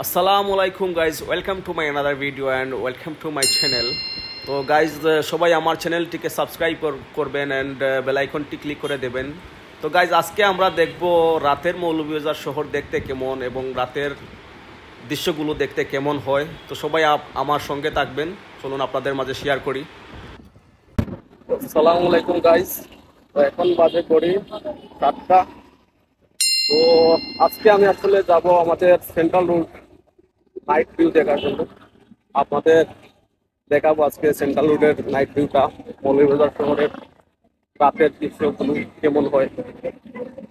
আসসালামু আলাইকুম guys, welcome to my another video and welcome to my channel. তো guys, সবাই আমার চ্যানেলটিকে সাবস্ক্রাইব করবেন অ্যান্ড বেল আইকনটি ক্লিক করে দেবেন। তো গাইজ, আজকে আমরা দেখব রাতের মৌলভীবাজার শহর দেখতে কেমন এবং রাতের দৃশ্যগুলো দেখতে কেমন হয়। তো সবাই আমার সঙ্গে থাকবেন, চলুন আপনাদের মাঝে শেয়ার করি। আসসালামু আলাইকুম গাইজ, তো এখন বাজে করি 7টা। তো আজকে আমি আসলে যাব আমাদের সেন্ট্রাল রোড নাইট ভিউ দেখার জন্য। আপনাদের দেখাবো আজকে সেন্ট্রাল রোডের নাইট ভিউটা, মৌলভীবাজার শহরের রাতের দৃশ্যগুলো কেমন হয়।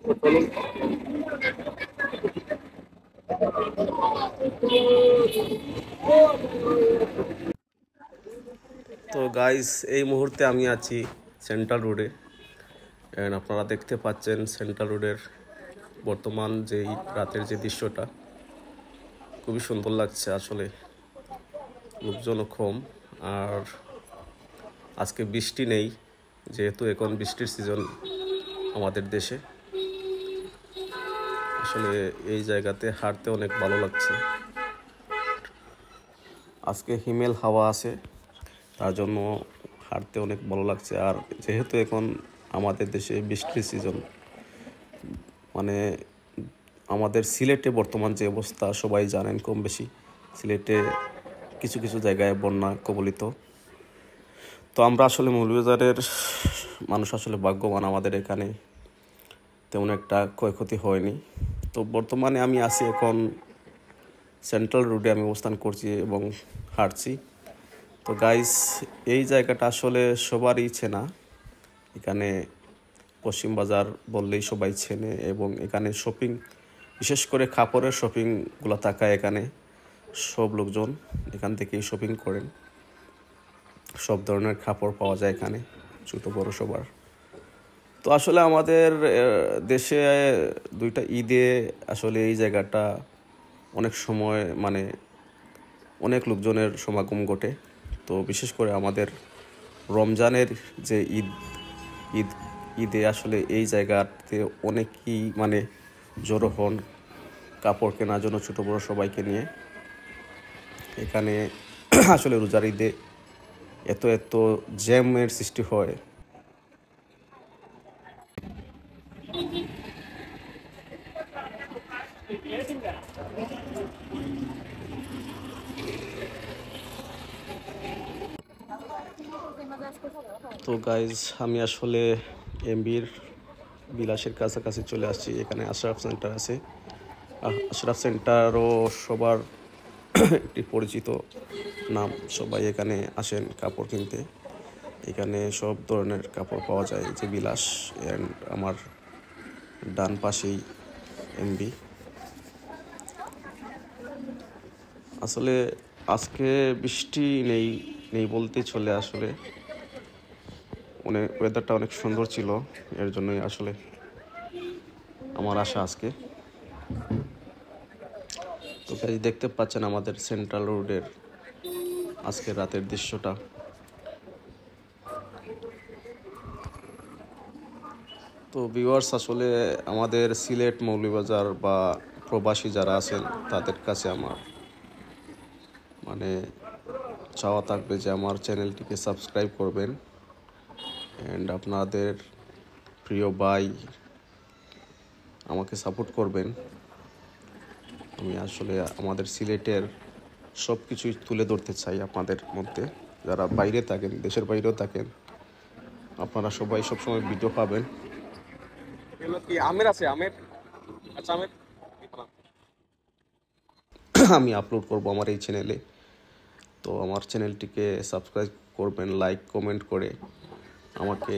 তো চলুন। তো গাইস, এই মুহূর্তে আমি আছি সেন্ট্রাল রোডে। আপনারা দেখতে পাচ্ছেন সেন্ট্রাল রোডের বর্তমান যেই রাতের যে দৃশ্যটা খুবই সুন্দর লাগছে। আসলে লোকজনও কম, আর আজকে বৃষ্টি নেই, যেহেতু এখন বৃষ্টির সিজন আমাদের দেশে। আসলে এই জায়গাতে হাঁটতে অনেক ভালো লাগছে। আজকে হিমেল হাওয়া আছে, তার জন্য হাঁটতে অনেক ভালো লাগছে। আর যেহেতু এখন আমাদের দেশে বৃষ্টির সিজন, মানে আমাদের সিলেটে বর্তমান যে অবস্থা সবাই জানেন কম বেশি। সিলেটে কিছু কিছু জায়গায় বন্যা কবলিত। তো আমরা আসলে মৌলভীবাজারের মানুষ আসলে ভাগ্যবান, আমাদের এখানে তেমন একটা ক্ষয়ক্ষতি হয়নি। তো বর্তমানে আমি আছি এখন সেন্ট্রাল রোডে, আমি অবস্থান করছি এবং হাঁটছি। তো গাইস, এই জায়গাটা আসলে সবারই চেনা। এখানে পশ্চিম বাজার বললেই সবাই চেনে, এবং এখানে শপিং, বিশেষ করে কাপড়ের শপিংগুলো থাকায় এখানে সব লোকজন এখান থেকেই শপিং করেন। সব ধরনের কাপড় পাওয়া যায় এখানে, ছোটো বড়ো সবার। তো আসলে আমাদের দেশে দুইটা ঈদে আসলে এই জায়গাটা অনেক সময় অনেক লোকজনের সমাগম ঘটে। তো বিশেষ করে আমাদের রমজানের যে ঈদ ঈদে আসলে এই জায়গাতে অনেকেই জড়ো হন কাপড় কেনার জন্য, ছোটো বড়ো সবাইকে নিয়ে। এখানে আসলে রোজার ঈদে এত এত জ্যামের সৃষ্টি হয়। তো গাইজ, আমি আসলে এমবির বিলাসের কাছাকাছি চলে আসছি। এখানে আশরাফ সেন্টার আছে। আশরাফ সেন্টারও সবার একটি পরিচিত নাম, সবাই এখানে আসেন কাপড় কিনতে। এখানে সব ধরনের কাপড় পাওয়া যায়, যে বিলাস। অ্যান্ড আমার ডান পাশেই এমবি। আসলে আজকে বৃষ্টি নেই নেই বলতে চলে। আসলে ওয়েদারটা অনেক সুন্দর ছিল, এর জন্যই আসলে আমার আশা আজকে। তো গাইজ, দেখতে পাচ্ছেন আমাদের সেন্ট্রাল রোডের আজকে রাতের দৃশ্যটা। তো ভিউয়ার্স, আসলে আমাদের সিলেট, মৌলভীবাজার বা প্রবাসী যারা আছেন তাদের কাছে আমার চাওয়া থাকবে যে আমার চ্যানেলটিকে সাবস্ক্রাইব করবেন অ্যান্ড আপনাদের প্রিয় ভাই আমাকে সাপোর্ট করবেন। আমি আসলে আমাদের সিলেটের সব কিছুই তুলে ধরতে চাই আপনাদের মধ্যে। যারা বাইরে থাকেন, দেশের বাইরেও থাকেন, আপনারা সবাই সবসময় ভিডিও পাবেন। আমের আছে, আমের। আচ্ছা, আমের আমি আপলোড করব আমার এই চ্যানেলে। তো আমার চ্যানেলটিকে সাবস্ক্রাইব করবেন, লাইক কমেন্ট করে আমাকে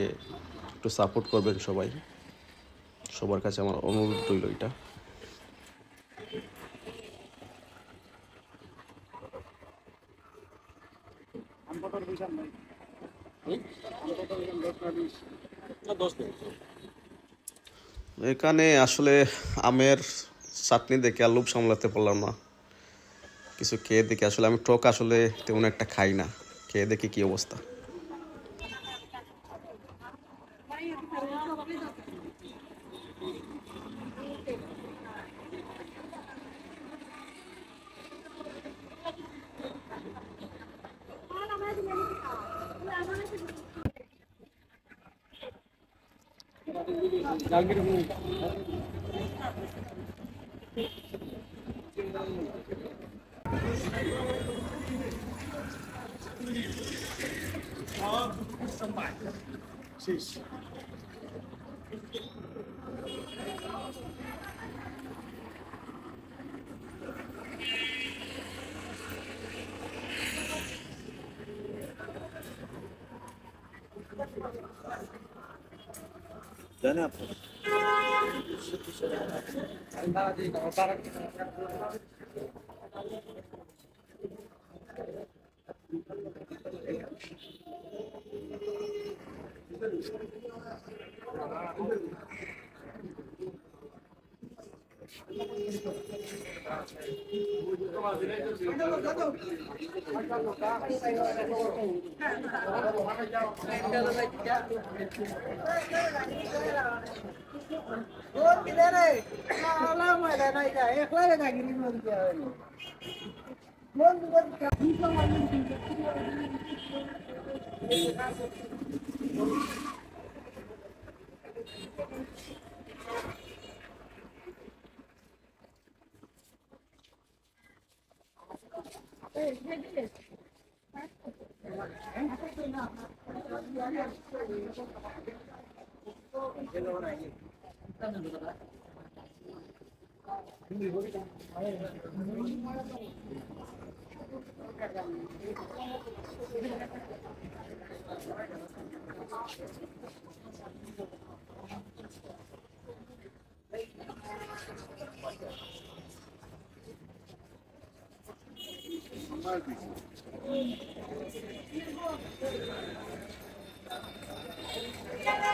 একটু সাপোর্ট করবেন সবাই। সবার কাছে আমার অনুরোধ রইল এটা। এখানে আসলে আমের চাটনি দেখে আর লোভ সামলাতে পারলাম না, কিছু খেয়ে দেখে। আসলে আমি টক আসলে তেমন একটা খাই না, খেয়ে দেখি কি অবস্থা।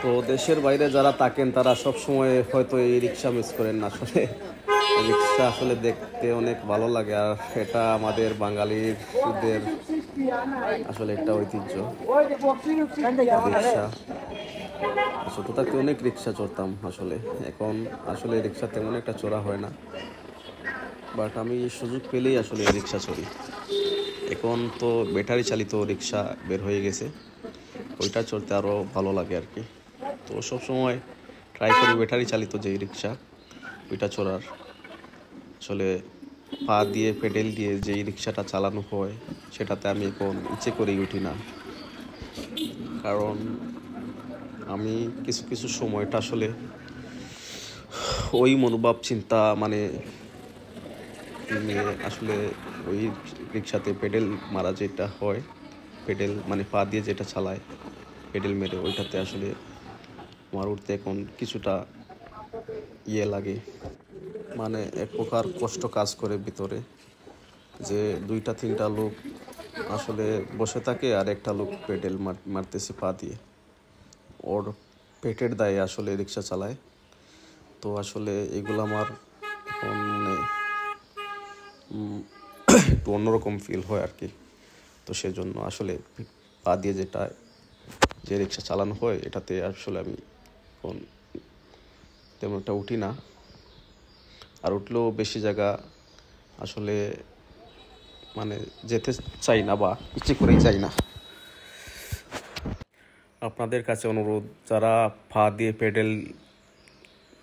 তো দেশের বাইরে যারা থাকেন তারা সব সময় হয়তো এই রিক্সা মিস করেন না। আসলে রিক্সা আসলে দেখতে অনেক ভালো লাগে, আর এটা আমাদের বাঙালিদের আসলে একটা ঐতিহ্য রিক্সা। ছোট থাকতে অনেক রিক্সা চড়তাম আসলে, এখন আসলে রিক্সা তেমন একটা চড়া হয় না, বাট আমি সুযোগ পেলেই আসলে রিক্সা চড়ি। এখন তো ব্যাটারি চালিত রিক্সা বের হয়ে গেছে, ওইটা চড়তে আরও ভালো লাগে আর কি। তো সবসময় ট্রাই করি ব্যাটারি চালিত যেই রিক্সা ওইটা চড়ার। আসলে পা দিয়ে পেডেল দিয়ে যেই রিক্সাটা চালানো হয় সেটাতে আমি এখন ইচ্ছে করেই উঠি না, কারণ আমি কিছু কিছু সময়টা আসলে ওই মনোভাব চিন্তা মানে নিয়ে আসলে ওই রিক্সাতে পেডেল মারা যেটা হয়, পেডেল মানে পা দিয়ে যেটা চালায় পেডেল মেরে, ওইটাতে আসলে আমার উঠতে এখন কিছুটা লাগে, মানে এক প্রকার কষ্ট কাজ করে ভিতরে, যে দুইটা তিনটা লোক আসলে বসে থাকে আর একটা লোক পেডেল মারতেছে পা দিয়ে, ওর পেটের দায়ে আসলে রিক্সা চালায়। তো আসলে এগুলো আমার এখন একটু অন্যরকম ফিল হয় আর কি। তো সেজন্য আসলে পা দিয়ে যে রিক্সা চালানো হয় এটাতে আসলে আমি এখন তেমন একটা উঠি না, আর উঠলেও বেশি জায়গা আসলে মানে যেতে চাই না বা ইচ্ছে করেই চাই না। আপনাদের কাছে অনুরোধ, যারা পা দিয়ে পেডেল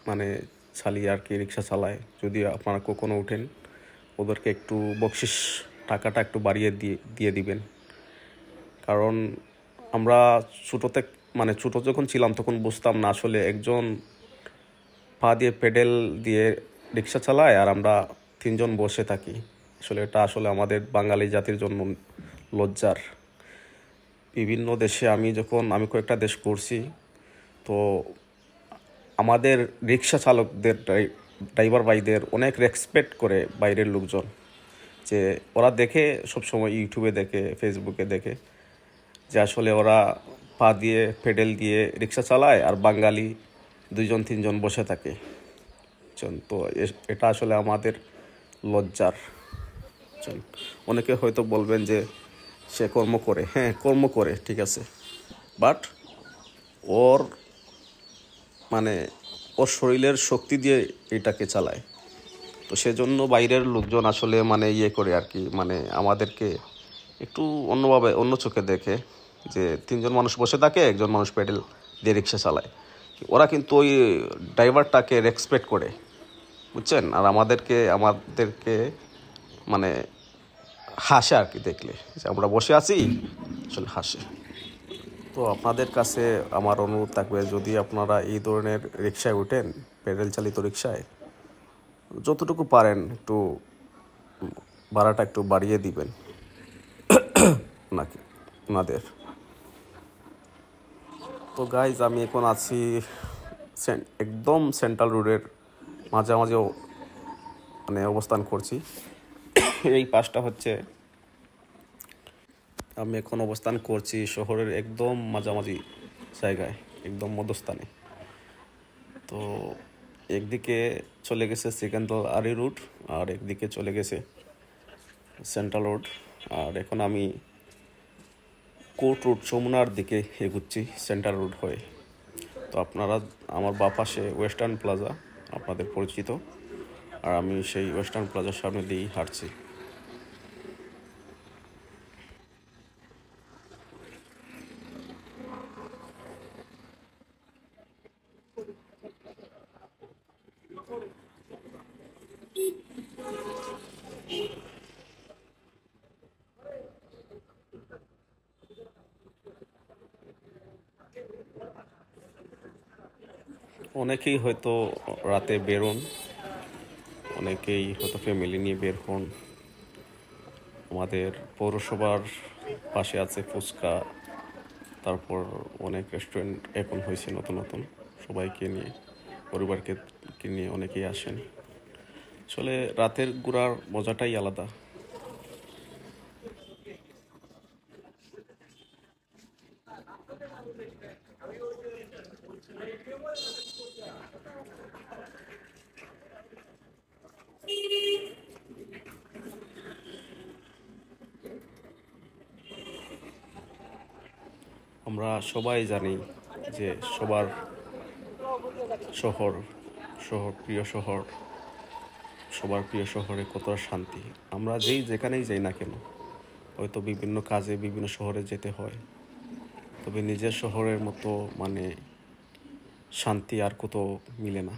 মানে চালিয়ে আর কি রিক্সা চালায়, যদি আপনারা কখনো উঠেন ওদেরকে একটু বকশিস টাকাটা একটু বাড়িয়ে দিয়ে দিবেন, কারণ আমরা ছোটো যখন ছিলাম তখন বুঝতাম না আসলে একজন পা দিয়ে পেডেল দিয়ে রিক্সা চালায় আর আমরা তিনজন বসে থাকি। আসলে এটা আসলে আমাদের বাঙালি জাতির জন্য লজ্জার। বিভিন্ন দেশে আমি কয়েকটা দেশ করছি, তো আমাদের রিক্সা চালকদের ড্রাইভার ভাইদের অনেক রেসপেক্ট করে বাইরের লোকজন, যে ওরা দেখে সবসময় ইউটিউবে দেখে ফেসবুকে দেখে যে আসলে ওরা পা দিয়ে পেডেল দিয়ে রিক্সা চালায় আর বাঙালি দুইজন তিনজন বসে থাকে। তো এটা আসলে আমাদের লজ্জার। অনেকে হয়তো বলবেন যে সে কর্ম করে, হ্যাঁ কর্ম করে ঠিক আছে, বাট ওর শরীরের শক্তি দিয়ে এটাকে চালায়। তো সেজন্য বাইরের লোকজন আসলে করে আর কি, আমাদেরকে একটু অন্য চোখে দেখে, যে তিনজন মানুষ বসে থাকে একজন মানুষ পেডেল দিয়ে রিক্সা চালায়, ওরা কিন্তু ওই ড্রাইভারটাকে রেসপেক্ট করে, বুঝছেন? আর আমাদেরকে মানে হাসে আর কি, দেখলে যে আমরা বসে আছি আসলে হাসে। তো আপনাদের কাছে আমার অনুরোধ থাকবে, যদি আপনারা এই ধরনের রিক্সায় ওঠেন, প্যাডেল চালিত রিক্সায়, যতটুকু পারেন একটু ভাড়াটা একটু বাড়িয়ে দিবেন ওনাকে, ওনাদের। তো গাইজ, আমি এখন আছি একদম সেন্ট্রাল রোডের মাঝামাঝি মানে অবস্থান করছি। এই পাশটা হচ্ছে, আমি এখন অবস্থান করছি শহরের একদম মাঝামাঝি জায়গায়, একদম মধ্যস্থানে। তো একদিকে চলে গেছে সেকেন্ডারি রুট, আর একদিকে চলে গেছে সেন্ট্রাল রোড। আর এখন আমি কোর্ট রোড যমুনার দিকে এগুচ্ছি সেন্ট্রাল রোড হয়ে। তো আপনারা, আমার বাঁ পাশে ওয়েস্টার্ন প্লাজা আপনাদের পরিচিত, আর আমি সেই ওয়েস্টার্ন প্লাজার সামনে দিয়েই হাঁটছি। অনেকেই হয়তো রাতে বেরোন, অনেকেই হয়তো ফ্যামিলি নিয়ে বের হন। আমাদের পৌরসভার পাশে আছে ফুচকা, তারপর অনেক রেস্টুরেন্ট এখন হয়েছে নতুন নতুন, সবাইকে নিয়ে, পরিবারকে নিয়ে অনেকেই আসেন। আসলে রাতের ঘোরার মজাটাই আলাদা। আমরা সবাই জানি যে সবার শহর, প্রিয় শহর, সবার প্রিয় শহরে কতটা শান্তি। আমরা যেখানেই যাই না কেন, হয়তো বিভিন্ন কাজে বিভিন্ন শহরে যেতে হয়, তবে নিজের শহরের মতো মানে শান্তি আর কোথাও মিলে না।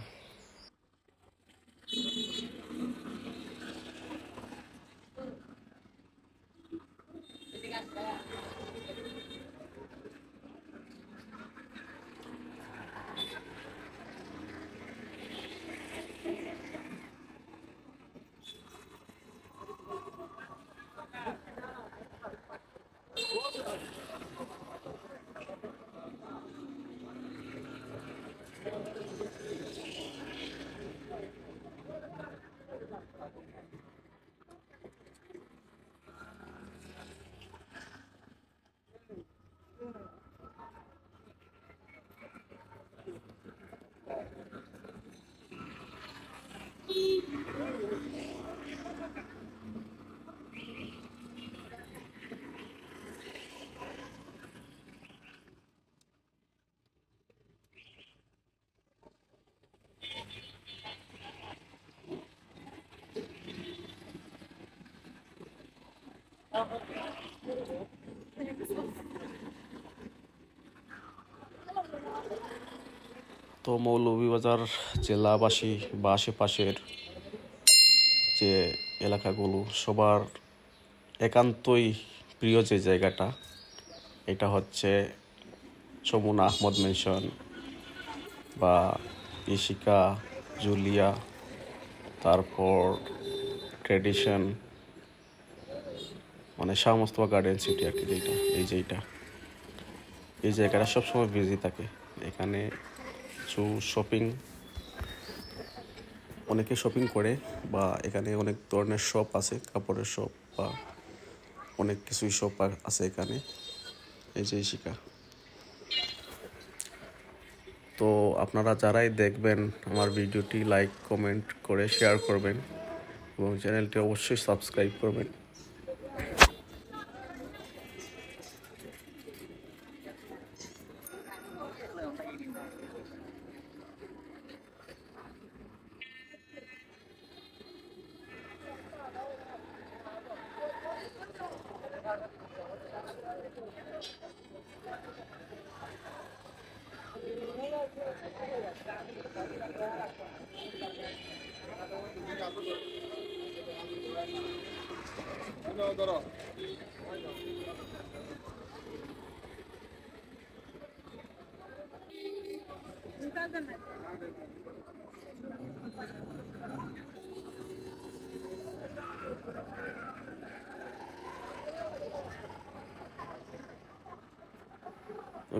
তো মৌলভীবাজার জেলাবাসী বা আশেপাশের যে এলাকাগুলো, সবার একান্তই প্রিয় যে জায়গাটা, এটা হচ্ছে যমুনা আহমদ মেনশন বা ইশিকা, জুলিয়া, তারপর ট্রেডিশন, মানে শাহ মোস্তফা গার্ডেন সিটি আর কি, এই জায়গাটা সবসময় বিজি থাকে। এখানে কিছু অনেকে শপিং করে, বা এখানে অনেক ধরনের শপ আছে, কাপড়ের শপ বা অনেক কিছুই শপ আছে এখানে। এই যে ইশিকা। তো আপনারা যারাই দেখবেন আমার ভিডিওটি লাইক কমেন্ট করে শেয়ার করবেন, এবং চ্যানেলটি অবশ্যই সাবস্ক্রাইব করবেন।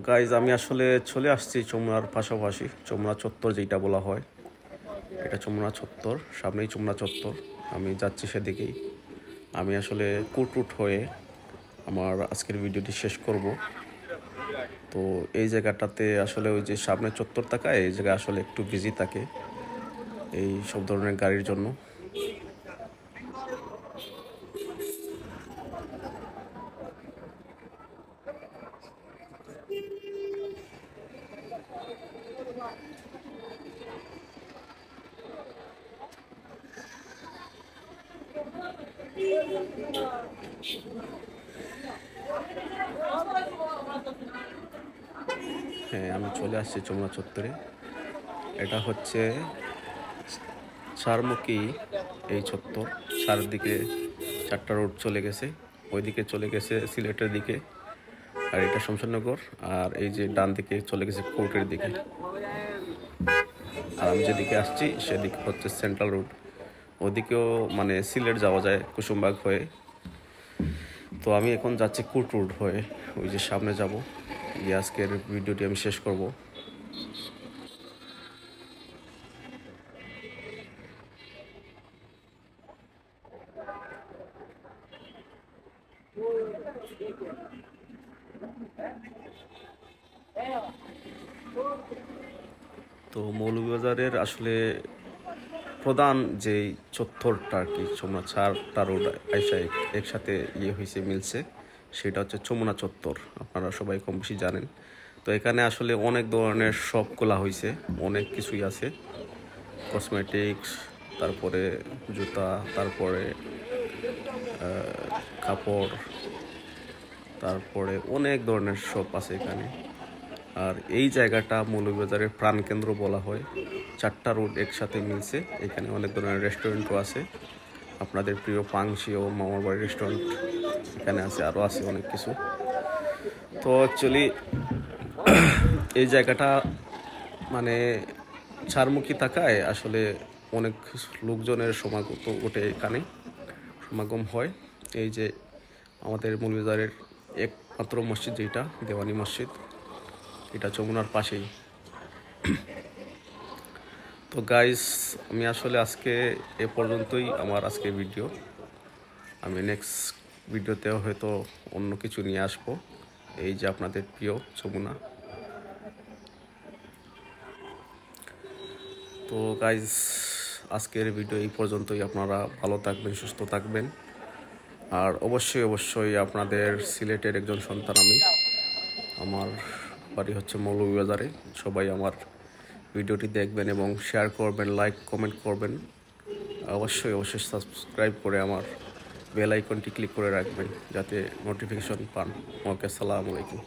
গাইজ আমি আসলে চলে আসছি চমড়ার পাশাপাশি চমড়া চত্বর যেটা বলা হয়, এটা চমড়া চত্বর, সামনেই চমড়া চত্বর। আমি যাচ্ছি সেদিকেই। আমি আসলে কুটরুট হয়ে আমার আজকের ভিডিওটি শেষ করব। তো এই জায়গাটাতে আসলে ওই যে সামনে চত্বর তাকায়, এই জায়গায় আসলে একটু বিজি থাকে এই সব ধরনের গাড়ির জন্য। হ্যাঁ, আমি চলে আসছি চমড়া চত্বরে। এটা হচ্ছে চারমুখী এই চত্বর। চারদিকে 4টা রোড চলে গেছে, ওইদিকে চলে গেছে সিলেটের দিকে, আর এটা শমশেরনগর, আর এই যে ডান দিকে চলে গেছে কোর্টের দিকে। আর আমি যেদিকে আসছি সেদিকে হচ্ছে সেন্ট্রাল রোড, ওদিকেও মানে সিলেট যাওয়া যায় কুসুমবাগ হয়ে। তো আমি এখন যাচ্ছি কোর্ট রোড হয়ে, ওই যে সামনে যাব গিয়ে আজকের ভিডিওটি আমি শেষ করব। তো মৌলভীবাজারের আসলে প্রধান যে চত্বরটা আর কি, চমড়া 4টা রোড আইসা একসাথে হয়েছে, মিলছে, সেটা হচ্ছে চমুনা চত্বর। আপনারা সবাই কম বেশি জানেন। তো এখানে আসলে অনেক ধরনের শপ খোলা হয়েছে, অনেক কিছুই আছে, কসমেটিক্স, তারপরে জুতা, তারপরে কাপড়, তারপরে অনেক ধরনের শপ আছে এখানে। আর এই জায়গাটা মৌলভীবাজারের প্রাণকেন্দ্র বলা হয়। 4টা রোড একসাথে মিলছে, এখানে অনেক ধরনের রেস্টুরেন্টও আছে। আপনাদের প্রিয় পাংশি ও মামার বাড়ি রেস্টুরেন্ট এখানে আছে, আরও আছে অনেক কিছু। তো অ্যাকচুয়ালি এই জায়গাটা মানে চারমুখী থাকায় আসলে অনেক লোকজনের সমাগম ওঠে, এখানে সমাগম হয়। এই যে আমাদের মৌলভীবাজারের একমাত্র মসজিদ যেটা দেওয়ানি মসজিদ, এটা যমুনার পাশেই। তো গাইস, আমি আসলে আজকে এ পর্যন্তই আমার আজকে ভিডিও। আমি নেক্সট ভিডিওতেও হয়তো অন্য কিছু নিয়ে আসবো। এই যে আপনাদের প্রিয় যমুনা। তো গাইস, আজকের ভিডিও এই পর্যন্তই। আপনারা ভালো থাকবেন, সুস্থ থাকবেন। আর অবশ্যই আপনাদের সিলেটের একজন সন্তান আমি। আমার বাড়ি হচ্ছে মৌলভীবাজারে। সবাই আমার ভিডিওটি দেখবেন এবং শেয়ার করবেন, লাইক কমেন্ট করবেন। অবশ্যই সাবস্ক্রাইব করে আমার বেল আইকনটি ক্লিক করে রাখবেন যাতে নোটিফিকেশন পান। ওকে, আসসালামু আলাইকুম।